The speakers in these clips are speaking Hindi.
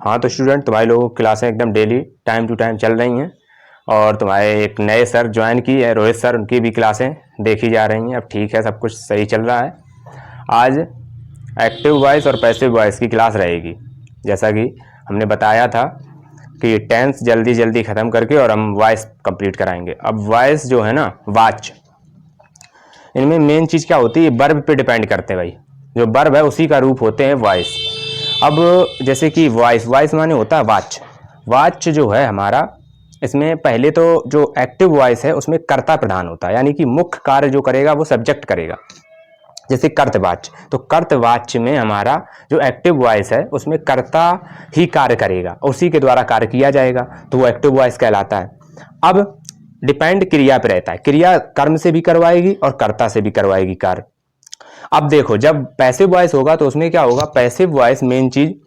हाँ तो स्टूडेंट, तुम्हारे लोगों की क्लासें एकदम डेली टाइम टू टाइम चल रही हैं और तुम्हारे एक नए सर ज्वाइन की है, रोहित सर, उनकी भी क्लासें देखी जा रही हैं। अब ठीक है, सब कुछ सही चल रहा है। आज एक्टिव वॉइस और पैसिव वॉइस की क्लास रहेगी। जैसा कि हमने बताया था कि टेंस जल्दी जल्दी ख़त्म करके और हम वॉइस कंप्लीट कराएंगे। अब वॉइस जो है ना, वाच, इनमें मेन चीज़ क्या होती है, वर्ब पे डिपेंड करते हैं भाई। जो वर्ब है उसी का रूप होते हैं वॉइस। अब जैसे कि वॉइस, वॉइस माने होता है वाच। वाच जो है हमारा, इसमें पहले तो जो एक्टिव वॉइस है उसमें कर्ता प्रधान होता है, यानी कि मुख्य कार्य जो करेगा वो सब्जेक्ट करेगा। जैसे कर्तवाच्य, तो कर्तवाच्य में हमारा जो एक्टिव वॉइस है उसमें कर्ता ही कार्य करेगा, उसी के द्वारा कार्य किया जाएगा, तो वो एक्टिव वॉइस कहलाता है। अब डिपेंड क्रिया पे रहता है, क्रिया कर्म से भी करवाएगी और कर्ता से भी करवाएगी कार्य। अब देखो, जब पैसिव वॉइस होगा तो उसमें क्या होगा, पैसिव वॉइस मेन चीज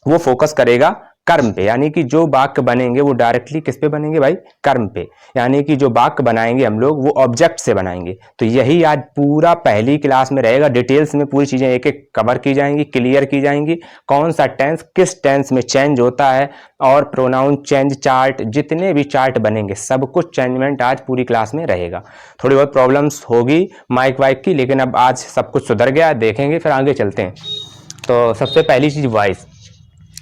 वो फोकस करेगा कर्म पे, यानी कि जो वाक्य बनेंगे वो डायरेक्टली किस पे बनेंगे भाई, कर्म पे। यानी कि जो वाक्य बनाएंगे हम लोग वो ऑब्जेक्ट से बनाएंगे। तो यही आज पूरा पहली क्लास में रहेगा। डिटेल्स में पूरी चीजें एक एक कवर की जाएंगी, क्लियर की जाएंगी। कौन सा टेंस किस टेंस में चेंज होता है, और प्रोनाउन चेंज चार्ट, जितने भी चार्ट बनेंगे सब कुछ चेंजमेंट आज पूरी क्लास में रहेगा। थोड़ी बहुत प्रॉब्लम्स होगी माइक वाइक की, लेकिन अब आज सब कुछ सुधर गया, देखेंगे फिर आगे चलते हैं। तो सबसे पहली चीज वॉइस।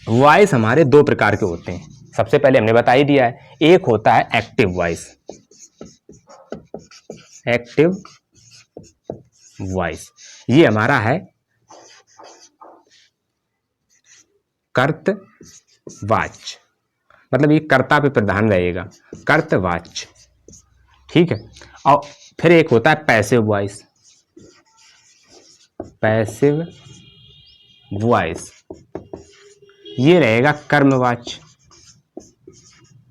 वॉइस हमारे दो प्रकार के होते हैं, सबसे पहले हमने बता ही दिया है। एक होता है एक्टिव वॉइस, एक्टिव वॉइस ये हमारा है कर्तवाच्य, मतलब ये कर्ता पे प्रधान रहेगा, कर्तवाच्य, ठीक है। और फिर एक होता है पैसिव वॉइस, पैसिव वॉइस ये रहेगा कर्मवाच्य।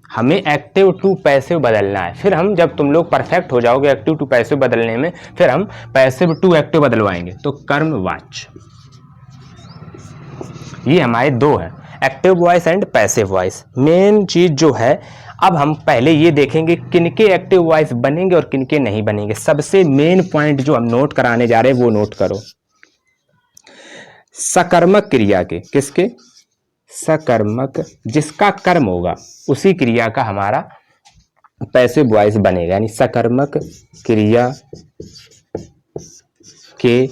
हमें एक्टिव टू पैसिव बदलना है, फिर हम, जब तुम लोग परफेक्ट हो जाओगे एक्टिव टू पैसिव बदलने में, फिर हम पैसिव टू एक्टिव बदलवाएंगे। तो कर्मवाच्य ये हमारे दो हैं, active voice and passive voice. Main चीज जो है, अब हम पहले ये देखेंगे किनके एक्टिव वॉइस बनेंगे और किनके नहीं बनेंगे। सबसे मेन पॉइंट जो हम नोट कराने जा रहे हैं वो नोट करो। सकर्मक क्रिया के, किसके, सकर्मक, जिसका कर्म होगा उसी क्रिया का हमारा पैसिव वॉइस बनेगा। यानी सकर्मक क्रिया के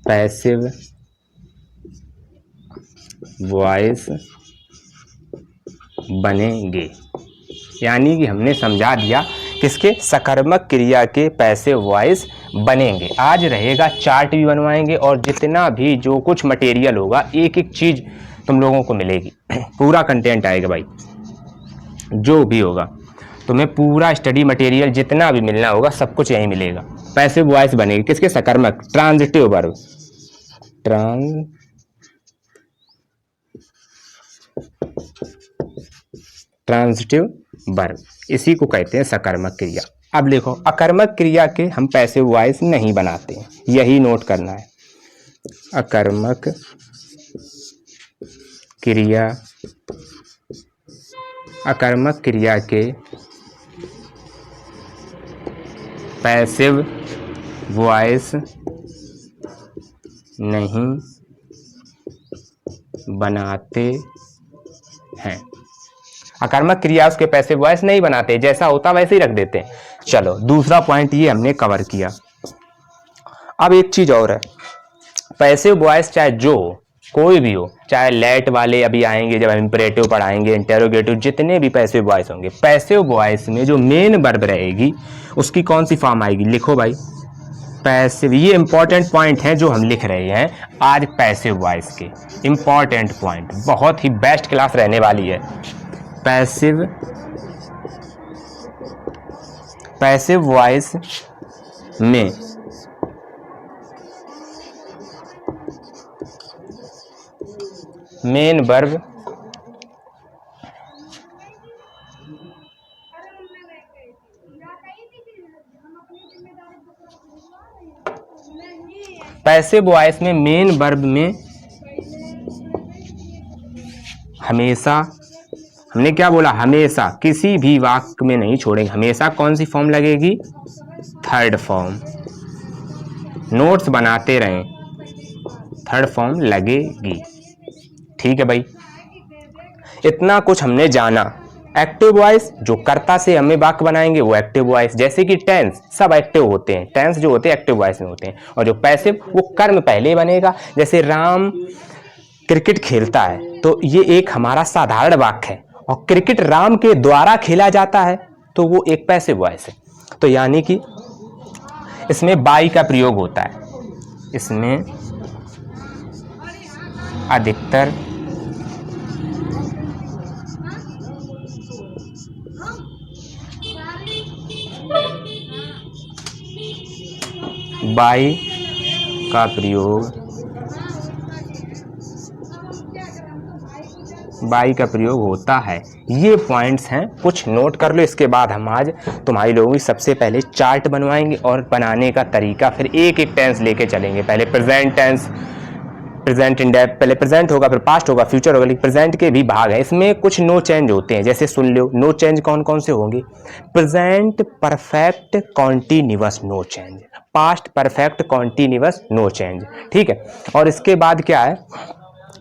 पैसिव वॉइस बनेंगे। यानी कि हमने समझा दिया किसके, सकर्मक क्रिया के पैसिव वॉइस बनेंगे। आज रहेगा चार्ट भी बनवाएंगे और जितना भी जो कुछ मटेरियल होगा एक एक चीज तुम लोगों को मिलेगी, पूरा कंटेंट आएगा भाई। जो भी होगा तुम्हें पूरा स्टडी मटेरियल जितना भी मिलना होगा सब कुछ यहीं मिलेगा। पैसिव वॉइस बनेगी किसके, सकर्मक, ट्रांजिटिव वर्ब, ट्रांजिटिव वर्ब, इसी को कहते हैं सकर्मक क्रिया। अब देखो, अकर्मक क्रिया के हम पैसिव वॉइस नहीं बनाते हैं, यही नोट करना है। अकर्मक क्रिया, अकर्मक क्रिया के पैसिव वॉइस नहीं बनाते हैं। अकर्मक क्रिया उसके पैसिव वॉइस नहीं बनाते, जैसा होता वैसे ही रख देते हैं। चलो, दूसरा पॉइंट ये हमने कवर किया। अब एक चीज और है, पैसिव वॉइस चाहे जो हो, कोई भी हो, चाहे लेट वाले अभी आएंगे जब हम इंपरेटिव पढ़ाएंगे, इंटेरोगेटिव, जितने भी पैसिव वॉइस होंगे, पैसिव वॉइस में जो मेन वर्ब रहेगी उसकी कौन सी फॉर्म आएगी, लिखो भाई, पैसिव। ये इंपॉर्टेंट पॉइंट है जो हम लिख रहे हैं आज पैसिव वॉइस के, इंपॉर्टेंट पॉइंट, बहुत ही बेस्ट क्लास रहने वाली है। पैसिव वॉइस में मेन वर्ब पैसिव वॉइस में मेन वर्ब में हमेशा, हमने क्या बोला, हमेशा किसी भी वाक्य में नहीं छोड़ेंगे, हमेशा कौन सी फॉर्म लगेगी, थर्ड फॉर्म, नोट्स बनाते रहें, थर्ड फॉर्म लगेगी। ठीक है भाई, इतना कुछ हमने जाना। एक्टिव वॉइस जो कर्ता से हमें वाक्य बनाएंगे वो एक्टिव वॉइस, जैसे कि टेंस सब एक्टिव होते हैं, टेंस जो होते हैं एक्टिव वॉइस में होते हैं। और जो पैसिव वो कर्म पहले बनेगा, जैसे राम क्रिकेट खेलता है तो ये एक हमारा साधारण वाक्य है, और क्रिकेट राम के द्वारा खेला जाता है तो वो एक पैसिव वॉइस है। तो यानी कि इसमें बाई का प्रयोग होता है, इसमें अधिकतर बाई का प्रयोग, बाई का प्रयोग होता है। ये पॉइंट्स हैं, कुछ नोट कर लो। इसके बाद हम आज तुम्हारी लोगों की सबसे पहले चार्ट बनवाएंगे और बनाने का तरीका, फिर एक एक टेंस लेके चलेंगे। पहले प्रेजेंट टेंस, प्रेजेंट इंडेफ, पहले प्रेजेंट होगा फिर पास्ट होगा फ्यूचर होगा, लेकिन प्रेजेंट के भी भाग हैं। इसमें कुछ नो चेंज होते हैं, जैसे सुन लो नो चेंज कौन कौन से होंगे। Present perfect continuous no change, past perfect continuous no change, ठीक है। और इसके बाद क्या है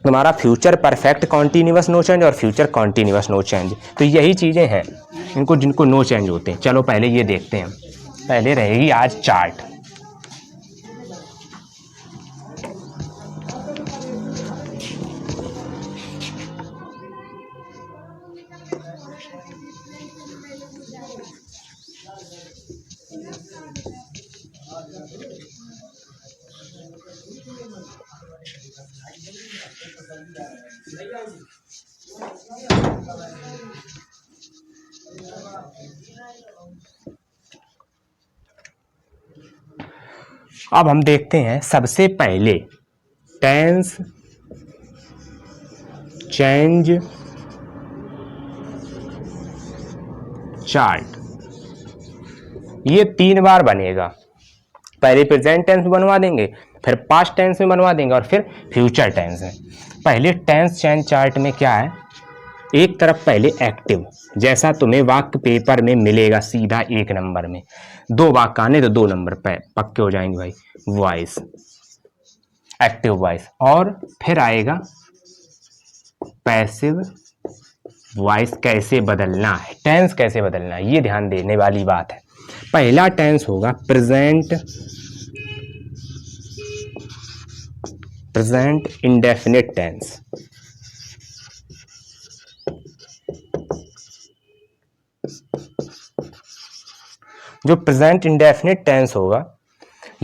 तुम्हारा future perfect continuous no change और फ्यूचर कॉन्टिन्यूअस नो चेंज। तो यही चीज़ें हैं इनको जिनको नो चेंज होते हैं। चलो पहले ये देखते हैं, पहले रहेगी आज चार्ट। अब हम देखते हैं सबसे पहले टेंस चेंज चार्ट। ये 3 बार बनेगा, पहले प्रेजेंट टेंस में बनवा देंगे, फिर पास्ट टेंस में बनवा देंगे और फिर फ्यूचर टेंस में। पहले टेंस चेंज चार्ट में क्या है, एक तरफ पहले एक्टिव, जैसा तुम्हें वाक्य पेपर में मिलेगा सीधा 1 नंबर में, 2 वाक्य आने तो 2 नंबर पे पक्के हो जाएंगे भाई, वॉइस, एक्टिव वॉइस। और फिर आएगा पैसिव वॉइस, कैसे बदलना है, टेंस कैसे बदलना है, ये ध्यान देने वाली बात है। पहला टेंस होगा प्रेजेंट, प्रेजेंट इंडेफिनिट टेंस। जो प्रेजेंट इंडेफिनिट टेंस होगा,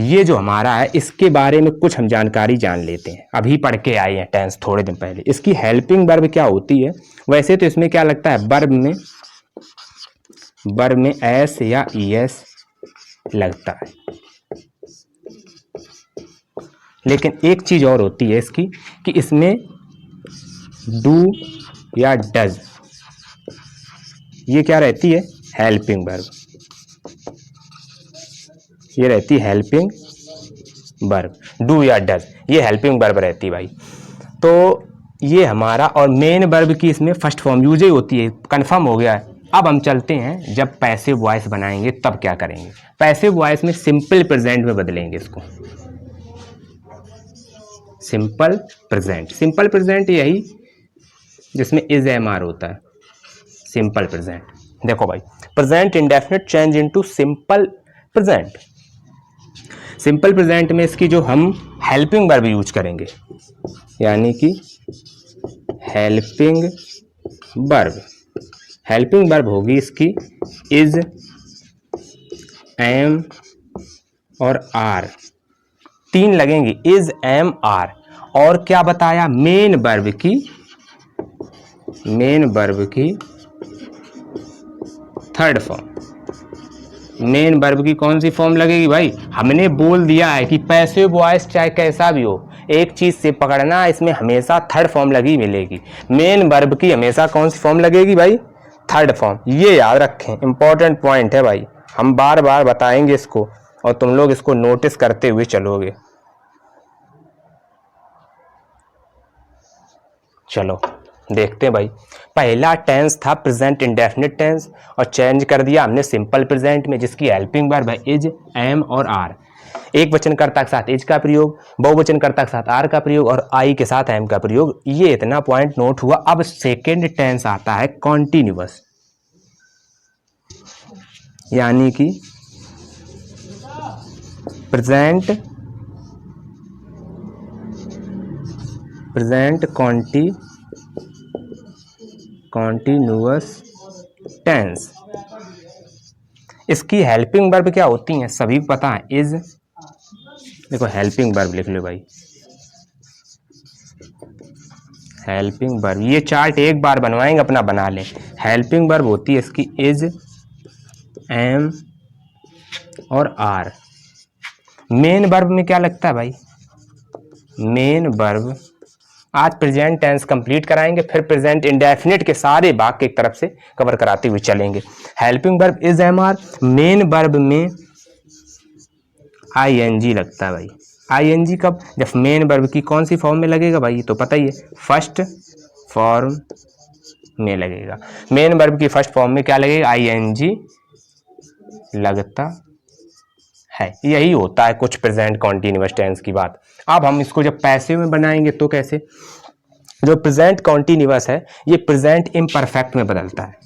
ये जो हमारा है इसके बारे में कुछ हम जानकारी जान लेते हैं। अभी पढ़ के आए हैं टेंस थोड़े दिन पहले। इसकी हेल्पिंग वर्ब क्या होती है, वैसे तो इसमें क्या लगता है वर्ब में एस या ईएस लगता है, लेकिन एक चीज और होती है इसकी कि इसमें डू या डज, ये क्या रहती है, हेल्पिंग वर्ब, ये रहती है हेल्पिंग वर्ब। डू या डज ये हेल्पिंग वर्ब रहती है भाई। तो ये हमारा, और मेन वर्ब की इसमें फर्स्ट फॉर्म यूज ही होती है, कंफर्म हो गया है। अब हम चलते हैं, जब पैसिव वॉइस बनाएंगे तब क्या करेंगे। पैसिव वॉइस में सिंपल प्रेजेंट में बदलेंगे इसको, सिंपल प्रेजेंट। सिंपल प्रेजेंट यही जिसमें इज एम आर होता है, सिंपल प्रेजेंट। देखो भाई, present indefinite change into simple present. Simple present में इसकी जो हम हेल्पिंग वर्ब यूज करेंगे, यानी कि हेल्पिंग वर्ब, हेल्पिंग वर्ब होगी इसकी इज, एम और आर, 3 लगेंगी, इज एम आर। और क्या बताया, मेन वर्ब की थर्ड फॉर्म। मेन वर्ब की कौन सी फॉर्म लगेगी भाई, हमने बोल दिया है कि पैसिव वॉइस चाहे कैसा भी हो, एक चीज से पकड़ना, इसमें हमेशा थर्ड फॉर्म लगी मिलेगी। मेन वर्ब की हमेशा कौन सी फॉर्म लगेगी भाई, थर्ड फॉर्म। ये याद रखें, इंपॉर्टेंट पॉइंट है भाई, हम बार बार बताएंगे इसको और तुम लोग इसको नोटिस करते हुए चलोगे। चलो देखते हैं भाई। पहला टेंस था प्रेजेंट इंडेफिनिट टेंस और चेंज कर दिया हमने सिंपल प्रेजेंट में, जिसकी हेल्पिंग वर्ब है इज, एम और आर। एक वचनकर्ता के साथ इज का प्रयोग, बहुवचनकर्ता के साथ आर का प्रयोग और आई के साथ एम का प्रयोग। ये इतना पॉइंट नोट हुआ। अब सेकेंड टेंस आता है कॉन्टिन्यूअस, यानी कि प्रेजेंट कॉन्टिन्यूअस टेंस। इसकी हेल्पिंग वर्ब क्या होती हैं सभी पता है, इज, देखो हेल्पिंग वर्ब लिख लो भाई, हेल्पिंग वर्ब, ये चार्ट एक बार बनवाएंगे अपना बना लें। हेल्पिंग वर्ब होती है इसकी इज, एम और आर। मेन वर्ब में क्या लगता है भाई, मेन वर्ब, आज प्रेजेंट टेंस कंप्लीट कराएंगे, फिर प्रेजेंट इंडेफिनिट के सारे भाग एक तरफ से कवर कराते हुए चलेंगे। Helping verb is am are, main verb में आईएनजी लगता है भाई। आईएनजी कब, जब मेन वर्ब की कौन सी फॉर्म में लगेगा भाई, तो पता ही है फर्स्ट फॉर्म में लगेगा। मेन वर्ब की फर्स्ट फॉर्म में क्या लगेगा, आईएनजी लगता है। यही होता है कुछ प्रेजेंट कॉन्टिन्यूअस टेंस की बात। अब हम इसको जब पैसिव में बनाएंगे तो कैसे, जो प्रेजेंट कॉन्टिन्यूअस है ये प्रेजेंट इम्परफेक्ट में बदलता है।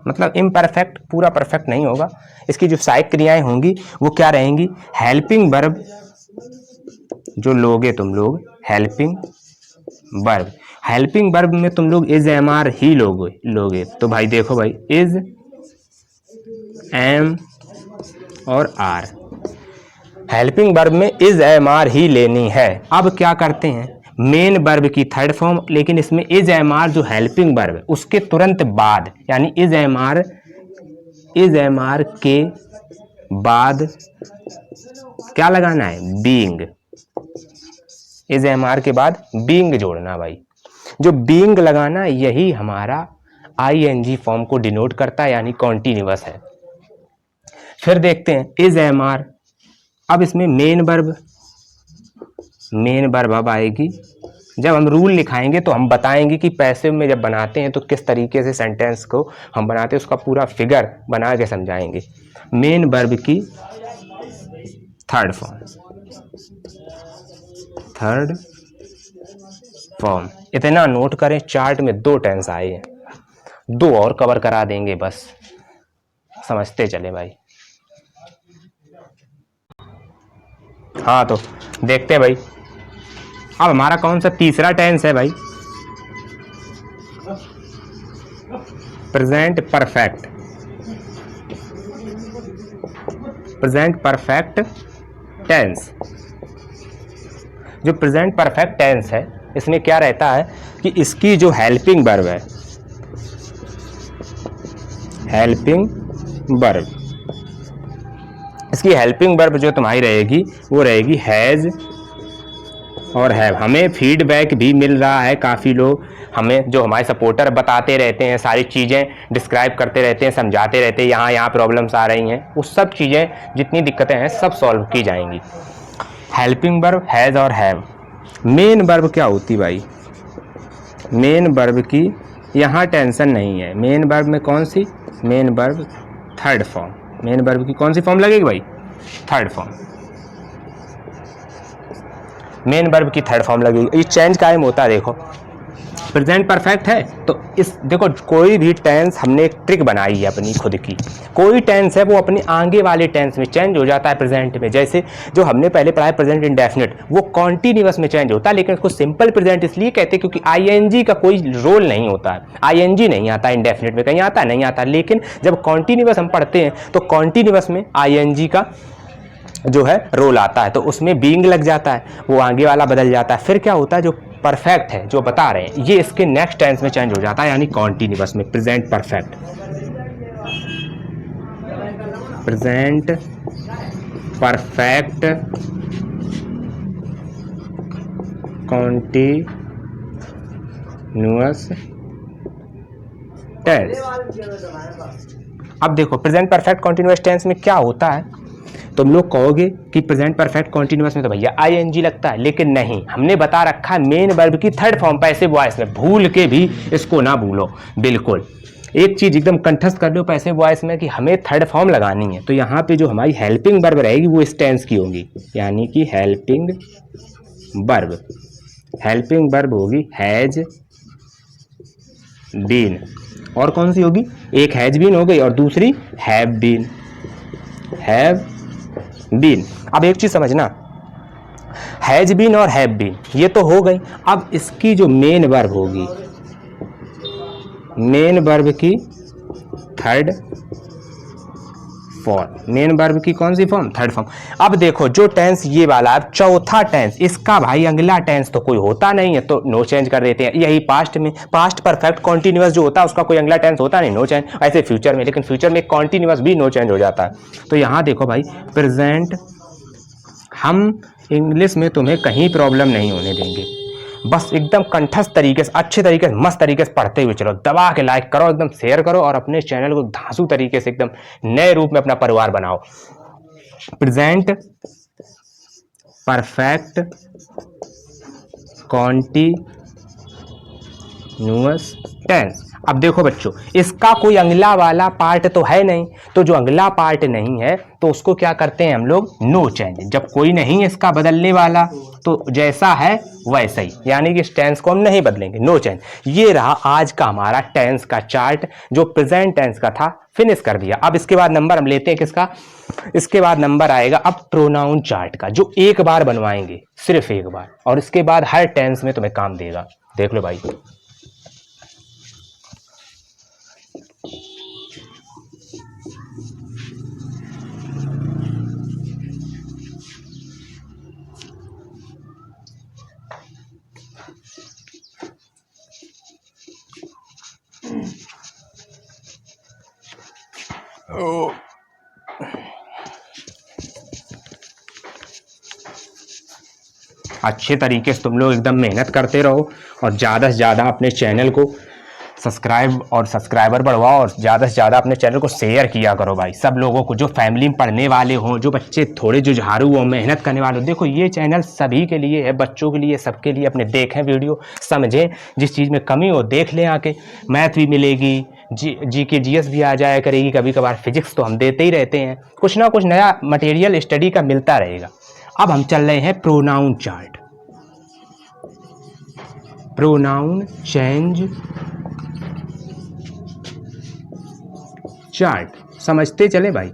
मतलब इम्परफेक्ट, पूरा परफेक्ट नहीं होगा। इसकी जो सहायक क्रियाएं होंगी वो क्या रहेंगी, हेल्पिंग वर्ब जो लोगे तुम लोग, हेल्पिंग वर्ब, हेल्पिंग वर्ब में तुम लोग इज एम आर ही लोगे। तो भाई देखो भाई, इज, एम और आर, हेल्पिंग वर्ब में इज एम आर ही लेनी है। अब क्या करते हैं, मेन वर्ब की थर्ड फॉर्म, लेकिन इसमें इज एम आर जो हेल्पिंग वर्ब है उसके तुरंत बाद, यानी इज एम आर के बाद क्या लगाना है, बीइंग। इज एम आर के बाद बीइंग जोड़ना भाई। जो बीइंग लगाना यही हमारा आईएनजी फॉर्म को डिनोट करता है, यानी कॉन्टिन्यूअस है। फिर देखते हैं इज एम आर। अब इसमें मेन वर्ब अब आएगी। जब हम रूल लिखाएंगे तो हम बताएंगे कि पैसिव में जब बनाते हैं तो किस तरीके से सेंटेंस को हम बनाते हैं, उसका पूरा फिगर बना के समझाएंगे। मेन वर्ब की थर्ड फॉर्म इतना नोट करें, चार्ट में 2 टेंस आए हैं, 2 और कवर करा देंगे, बस समझते चले भाई। हाँ तो देखते हैं भाई, अब हमारा कौन सा तीसरा टेंस है भाई, प्रेजेंट परफेक्ट टेंस। जो प्रेजेंट परफेक्ट टेंस है इसमें क्या रहता है कि इसकी जो हेल्पिंग वर्ब है, इसकी हेल्पिंग वर्ब जो तुम्हारी रहेगी वो रहेगी हैज और हैव। हमें फीडबैक भी मिल रहा है, काफ़ी लोग हमें जो हमारे सपोर्टर बताते रहते हैं, सारी चीज़ें डिस्क्राइब करते रहते हैं, समझाते रहते हैं, यहाँ प्रॉब्लम्स आ रही हैं, उस सब चीज़ें जितनी दिक्कतें हैं सब सॉल्व की जाएंगी। हेल्पिंग वर्ब हैज और हैव। मेन वर्ब क्या होती भाई, मेन वर्ब की यहाँ टेंशन नहीं है। मेन वर्ब में कौन सी, main verb third form. Main verb की कौन सी फॉर्म लगेगी भाई, थर्ड फॉर्म। मेन वर्ब की थर्ड फॉर्म लगेगी। ये चेंज कायम होता है। देखो प्रेजेंट परफेक्ट है तो इस देखो कोई भी टेंस हमने एक ट्रिक बनाई है अपनी खुद की, कोई टेंस है वो अपने आगे वाले टेंस में चेंज हो जाता है प्रेजेंट में। जैसे जो हमने पहले पढ़ा है प्रेजेंट इंडेफिनिट, वो कॉन्टिन्यूअस में चेंज होता है, लेकिन उसको सिंपल प्रेजेंट इसलिए कहते हैं क्योंकि आईएनजी का कोई रोल नहीं होता है। आईएनजी नहीं आता इंडेफिनिट में, कहीं आता है नहीं आता, लेकिन जब कॉन्टिन्यूअस हम पढ़ते हैं तो कॉन्टिन्यूअस में आईएनजी का जो है रोल आता है, तो उसमें बीइंग लग जाता है, वो आगे वाला बदल जाता है। फिर क्या होता है, जो परफेक्ट है जो बता रहे हैं ये इसके नेक्स्ट टेंस में चेंज हो जाता है, यानी कॉन्टिन्यूअस में प्रेजेंट परफेक्ट कॉन्टिन्यूअस टेंस। अब देखो प्रेजेंट परफेक्ट कॉन्टिन्यूअस टेंस में क्या होता है, तुम लोग कहोगे कि प्रेजेंट परफेक्ट कॉन्टिन्यूअस में तो भैया आईएनजी लगता है, लेकिन नहीं, हमने बता रखा है मेन वर्ब की थर्ड फॉर्म पैसिव वॉइस में, भूल के भी इसको ना भूलो। बिल्कुल एक चीज एकदम कंठस्थ कर लो पैसिव वॉइस में कि हमें थर्ड फॉर्म लगानी है, तो यहाँ पे जो हमारी हेल्पिंग वर्ब रहेगी वो इस टेंस की होगी, यानी कि हेल्पिंग वर्ब, हेल्पिंग वर्ब होगी हैज बीन। और कौन सी होगी, एक हैज बीन हो गई और दूसरी हैव बीन, हैव बीन। अब एक चीज समझना, हैज बीन और हैव बीन ये तो हो गई, अब इसकी जो मेन वर्ब होगी, मेन वर्ब की थर्ड फॉर्म, मेन वर्ब की कौन सी फॉर्म, थर्ड फॉर्म। अब देखो जो टेंस ये वाला है चौथा टेंस, इसका भाई अगला टेंस तो कोई होता नहीं है, तो नो चेंज कर देते हैं। यही पास्ट में, पास्ट परफेक्ट कॉन्टिन्यूअस जो होता है उसका कोई अगला टेंस होता नहीं, नो चेंज। ऐसे फ्यूचर में, लेकिन फ्यूचर में कॉन्टिन्यूअस भी नो चेंज हो जाता है। तो यहां देखो भाई प्रेजेंट, हम इंग्लिश में तुम्हें कहीं प्रॉब्लम नहीं होने देंगे, बस एकदम कंठस्थ तरीके से, अच्छे तरीके से, मस्त तरीके से पढ़ते हुए चलो। दबा के लाइक करो, एकदम शेयर करो और अपने चैनल को धांसू तरीके से एकदम नए रूप में अपना परिवार बनाओ। Present perfect continuous tense. अब देखो बच्चों, इसका कोई अगला वाला पार्ट तो है नहीं, तो जो अगला पार्ट नहीं है तो उसको क्या करते हैं हम लोग, नो चेंज। जब कोई नहीं है इसका बदलने वाला, तो जैसा है वैसा ही, यानी कि इस टेंस को हम नहीं बदलेंगे, नो चेंज। ये रहा आज का हमारा टेंस का चार्ट, जो प्रेजेंट टेंस का था, फिनिश कर दिया। अब इसके बाद नंबर हम लेते हैं किसका, इसके बाद नंबर आएगा अब प्रोनाउन चार्ट का, जो एक बार बनवाएंगे, सिर्फ एक बार, और इसके बाद हर टेंस में तुम्हें काम देगा। देख लो भाई, अच्छे तरीके से तुम लोग एकदम मेहनत करते रहो और ज़्यादा से ज़्यादा अपने चैनल को सब्सक्राइब और सब्सक्राइबर बढ़वाओ, और ज़्यादा से ज़्यादा अपने चैनल को शेयर किया करो भाई, सब लोगों को, जो फैमिली में पढ़ने वाले हों, जो बच्चे थोड़े जुझारू हों, मेहनत करने वाले हों। देखो ये चैनल सभी के लिए है, बच्चों के लिए, सबके लिए। अपने देखें वीडियो, समझें, जिस चीज़ में कमी हो देख लें आके। मैथ भी मिलेगी, जीके जीएस भी आ जाया करेगी, कभी कभार फिजिक्स तो हम देते ही रहते हैं, कुछ ना कुछ नया मटेरियल स्टडी का मिलता रहेगा। अब हम चल रहे हैं pronoun chart, pronoun change chart. समझते चले भाई,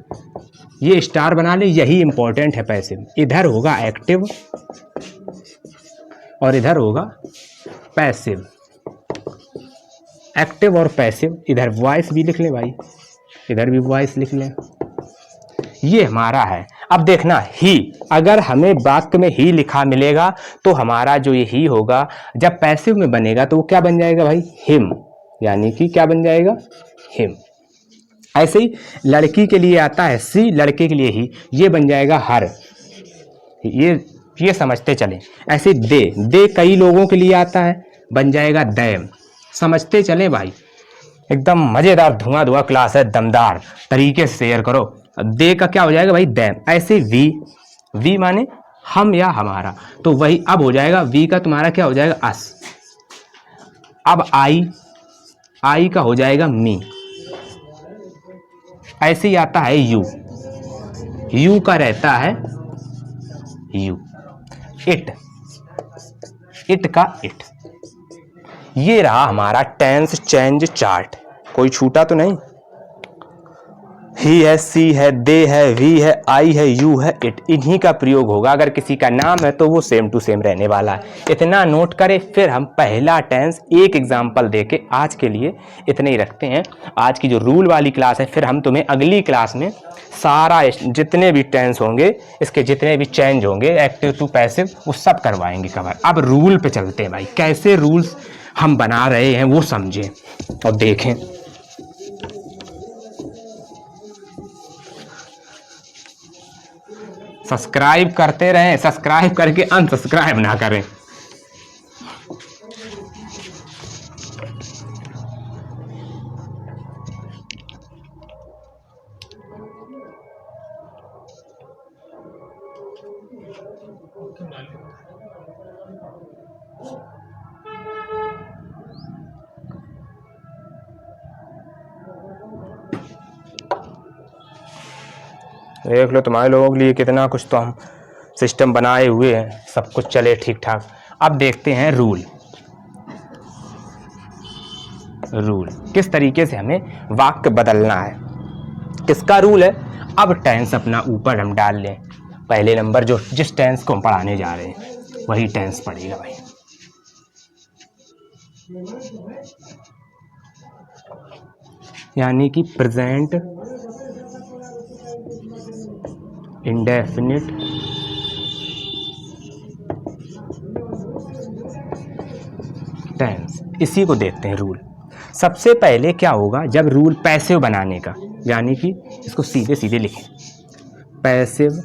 ये स्टार बना ले, यही इंपॉर्टेंट है। पैसिव इधर होगा एक्टिव और इधर होगा पैसिव, एक्टिव और पैसिव। इधर वॉइस भी लिख ले भाई, इधर भी वॉइस लिख ले। ये हमारा है। अब देखना, ही, अगर हमें वाक्य में ही लिखा मिलेगा तो हमारा जो ये ही होगा, जब पैसिव में बनेगा तो वो क्या बन जाएगा भाई, हिम, यानी कि क्या बन जाएगा, हिम। ऐसे ही लड़की के लिए आता है सी, लड़के के लिए ही, ये बन जाएगा हर। ये समझते चले। ऐसे दे कई लोगों के लिए आता है, बन जाएगा दैम। समझते चले भाई, एकदम मजेदार धुआं क्लास है, दमदार तरीके से शेयर करो। दे का क्या हो जाएगा भाई, दैम। ऐसे वी माने हम या हमारा, तो वही अब हो जाएगा वी का तुम्हारा क्या हो जाएगा, अस। अब आई का हो जाएगा मी। ऐसे ही आता है यू का रहता है यू। इट का इट। ये रहा हमारा टेंस चेंज चार्ट, कोई छूटा तो नहीं। ही है, सी है, दे है, वी है, आई है, यू है, इट, इन्हीं का प्रयोग होगा। अगर किसी का नाम है तो वो सेम टू सेम रहने वाला है। इतना नोट करें, फिर हम पहला टेंस एक एग्जाम्पल देके आज के लिए इतने ही रखते हैं। आज की जो रूल वाली क्लास है, फिर हम तुम्हें अगली क्लास में सारा जितने भी टेंस होंगे, इसके जितने भी चेंज होंगे एक्टिव टू पैसिव, वो सब करवाएंगे कवर। अब रूल पे चलते हैं भाई, कैसे रूल्स हम बना रहे हैं वो समझें और देखें। सब्सक्राइब करते रहें, सब्सक्राइब करके अनसब्सक्राइब ना करें। देख लो तुम्हारे लोगों के लिए कितना कुछ तो हम सिस्टम बनाए हुए हैं, सब कुछ चले ठीक ठाक। अब देखते हैं रूल किस तरीके से हमें वाक्य बदलना है। किसका रूल है? अब टेंस अपना ऊपर हम डाल लें। पहले नंबर जो जिस टेंस को हम पढ़ाने जा रहे हैं वही टेंस पड़ेगा भाई। यानी कि प्रेजेंट इंडेफिनिट टेंस, इसी को देखते हैं रूल। सबसे पहले क्या होगा जब रूल पैसिव बनाने का, यानी कि इसको सीधे सीधे लिखें, पैसिव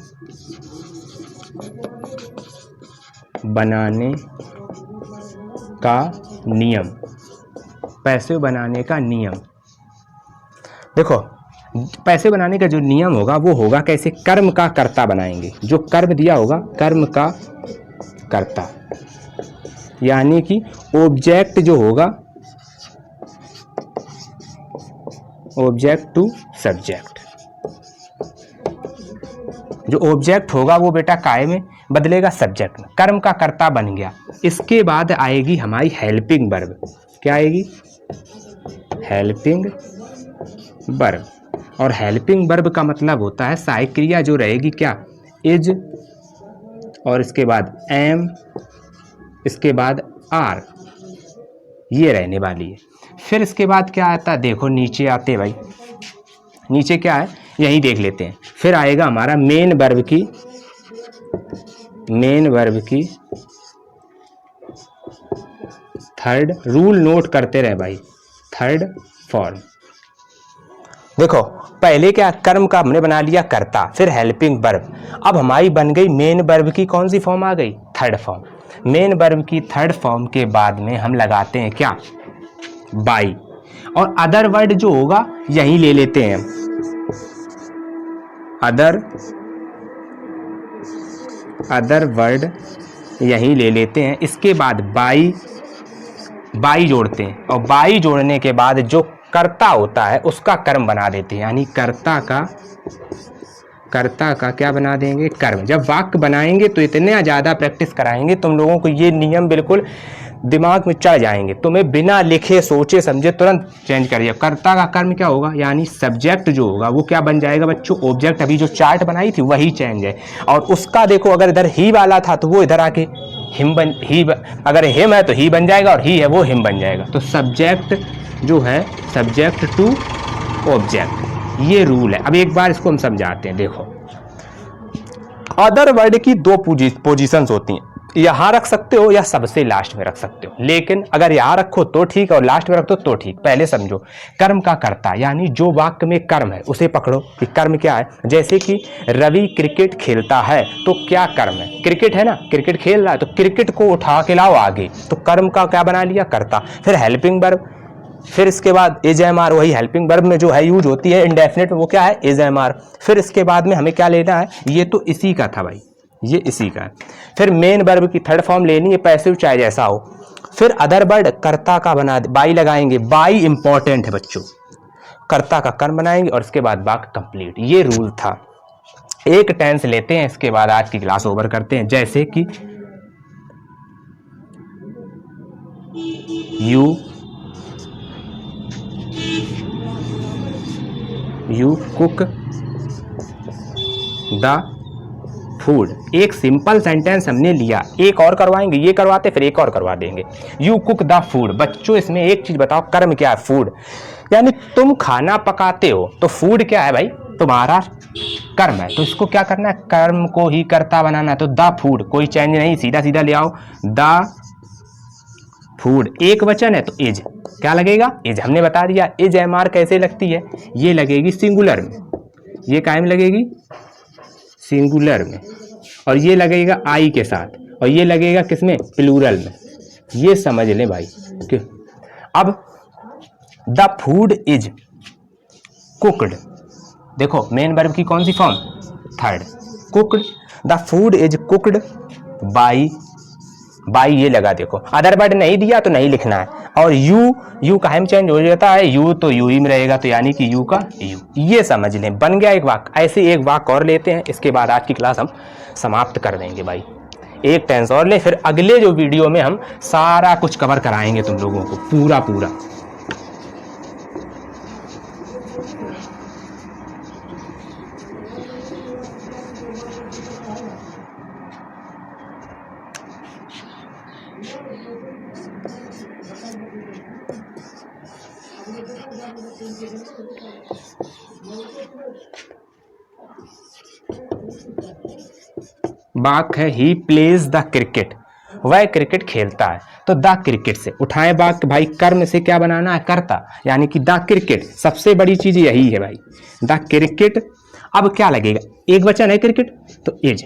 बनाने का नियम। पैसिव बनाने का नियम देखो, पैसे बनाने का जो नियम होगा वो होगा कैसे? कर्म का कर्ता बनाएंगे। जो कर्म दिया होगा कर्म का कर्ता, यानी कि ऑब्जेक्ट जो होगा ऑब्जेक्ट टू सब्जेक्ट। जो ऑब्जेक्ट होगा वो बेटा काय में बदलेगा? सब्जेक्ट में। कर्म का कर्ता बन गया। इसके बाद आएगी हमारी हेल्पिंग वर्ब। क्या आएगी? Helping verb. और हेल्पिंग वर्ब का मतलब होता है सहायक क्रिया जो रहेगी क्या? इज, और इसके बाद एम, इसके बाद आर, ये रहने वाली है। फिर इसके बाद क्या आता है? देखो नीचे आते भाई, नीचे क्या है यही देख लेते हैं। फिर आएगा हमारा मेन वर्ब की थर्ड, रूल नोट करते रहे भाई, थर्ड फॉर्म। देखो पहले क्या, कर्म का हमने बना लिया कर्ता, फिर हेल्पिंग वर्ब। अब हमारी बन गई मेन वर्ब की कौन सी फॉर्म आ गई? Third form. मेन वर्ब की थर्ड फॉर्म के बाद में हम लगाते हैं क्या? बाई। और अदर वर्ड जो होगा यही ले लेते हैं, अदर वर्ड यही ले लेते हैं। इसके बाद बाई जोड़ते हैं, और बाई जोड़ने के बाद जो कर्ता होता है उसका कर्म बना देते हैं, यानी कर्ता का क्या बना देंगे? कर्म। जब वाक्य बनाएंगे तो इतने ज़्यादा प्रैक्टिस कराएंगे तुम लोगों को, ये नियम बिल्कुल दिमाग में चढ़ जाएंगे। तुम्हें बिना लिखे सोचे समझे तुरंत चेंज करिए। कर्ता का कर्म क्या होगा? यानी सब्जेक्ट जो होगा वो क्या बन जाएगा बच्चों? ऑब्जेक्ट। अभी जो चार्ट बनाई थी वही चेंज है। और उसका देखो अगर इधर ही वाला था तो वो इधर आके अगर हिम है तो ही बन जाएगा, और ही है वो हिम बन जाएगा। तो सब्जेक्ट जो है सब्जेक्ट टू ऑब्जेक्ट, ये रूल है। अब एक बार इसको हम समझाते हैं। देखो अदर वर्ड की दो पोजीशंस होती हैं, यहां रख सकते हो या सबसे लास्ट में रख सकते हो, लेकिन अगर यहां रखो तो ठीक और लास्ट में रख दो तो ठीक। पहले समझो, कर्म का कर्ता, यानी जो वाक्य में कर्म है उसे पकड़ो कि कर्म क्या है। जैसे कि रवि क्रिकेट खेलता है, तो क्या कर्म है? क्रिकेट है ना, क्रिकेट खेल रहा है, तो क्रिकेट को उठा के लाओ आगे, तो कर्म का क्या बना लिया? कर्ता। फिर हेल्पिंग वर्ब, फिर इसके बाद इज एम आर, वही हेल्पिंग वर्ब में जो है यूज होती है इंडेफिनिट में, वो क्या है? Is am are. फिर इसके बाद में हमें क्या लेना है? ये तो इसी का था भाई, ये इसी का है। फिर मेन वर्ब की थर्ड फॉर्म लेनी है, पैसिव चाहे जैसा हो। फिर अदर वर्ड कर्ता का बना दे, बाई लगाएंगे। बाई इंपॉर्टेंट है बच्चों, कर्ता का कर्म बनाएंगे और इसके बाद वाक्य कंप्लीट। ये रूल था। एक टेंस लेते हैं, इसके बाद आज की क्लास ओवर करते हैं। जैसे कि यू कुक द फूड। एक सिंपल सेंटेंस हमने लिया, एक और करवाएंगे, ये करवाते फिर एक और करवा देंगे। You cook the food. बच्चों इसमें एक चीज बताओ, कर्म क्या है? फूड। यानी तुम खाना पकाते हो, तो फूड क्या है भाई? तुम्हारा कर्म है। तो इसको क्या करना है? कर्म को ही कर्ता बनाना है। तो द फूड, कोई चेंज नहीं, सीधा सीधा ले आओ। द फूड एक वचन है तो इज क्या लगेगा? इज। हमने बता दिया इज एम आर कैसे लगती है, ये लगेगी सिंगुलर में, ये काय में लगेगी? सिंगुलर में। और ये लगेगा आई के साथ, और ये लगेगा किसमें? प्लूरल में। ये समझ लें भाई। अब द फूड इज कुक्ड, देखो मेन वर्ब की कौन सी form? Third, cooked. The food is cooked by, by ये लगा देखो, अदर वर्ड नहीं दिया तो नहीं लिखना है। और यू का हम चेंज हो जाता है, यू तो यू ही में रहेगा, तो यानी कि यू का यू, ये समझ लें, बन गया एक वाक्य। ऐसे एक वाक्य और लेते हैं, इसके बाद आज की क्लास हम समाप्त कर देंगे भाई। एक टेंस और ले, फिर अगले जो वीडियो में हम सारा कुछ कवर कराएंगे तुम लोगों को पूरा पूरा। वाक्य है ही प्लेज द क्रिकेट, वह क्रिकेट खेलता है। तो द क्रिकेट से उठाएं वाक्य भाई, कर्म से क्या बनाना है, कर्ता, यानी कि द क्रिकेट, सबसे बड़ी चीज यही है भाई, द क्रिकेट। अब क्या लगेगा, एक वचन है क्रिकेट तो इज,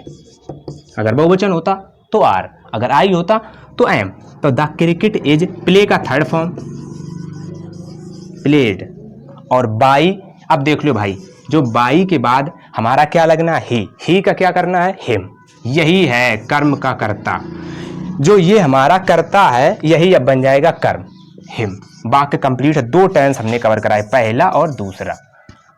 अगर बहुवचन होता तो आर, अगर आई होता तो एम। तो द क्रिकेट इज प्ले का थर्ड फॉर्म प्लेड, और बाई, अब देख लो भाई, जो बाई के बाद हमारा क्या लगना है, ही का क्या करना है, हिम, यही है कर्म का कर्ता। जो ये हमारा कर्ता है यही अब बन जाएगा कर्म, हिम। वाक्य कंप्लीट है, 2 टेंस हमने कवर कराए, पहला और दूसरा।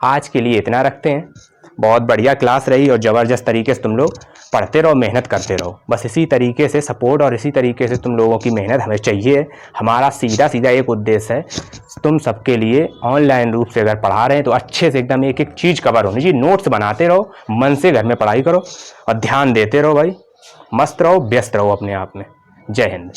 आज के लिए इतना रखते हैं। बहुत बढ़िया क्लास रही और ज़बरदस्त तरीके से तुम लोग पढ़ते रहो, मेहनत करते रहो। बस इसी तरीके से सपोर्ट और इसी तरीके से तुम लोगों की मेहनत हमें चाहिए। हमारा सीधा सीधा एक उद्देश्य है, तुम सबके लिए ऑनलाइन रूप से अगर पढ़ा रहे हैं तो अच्छे से एकदम एक एक चीज़ कवर होनी चाहिए। नोट्स बनाते रहो, मन से घर में पढ़ाई करो और ध्यान देते रहो भाई। मस्त रहो, व्यस्त रहो अपने आप में। जय हिंद।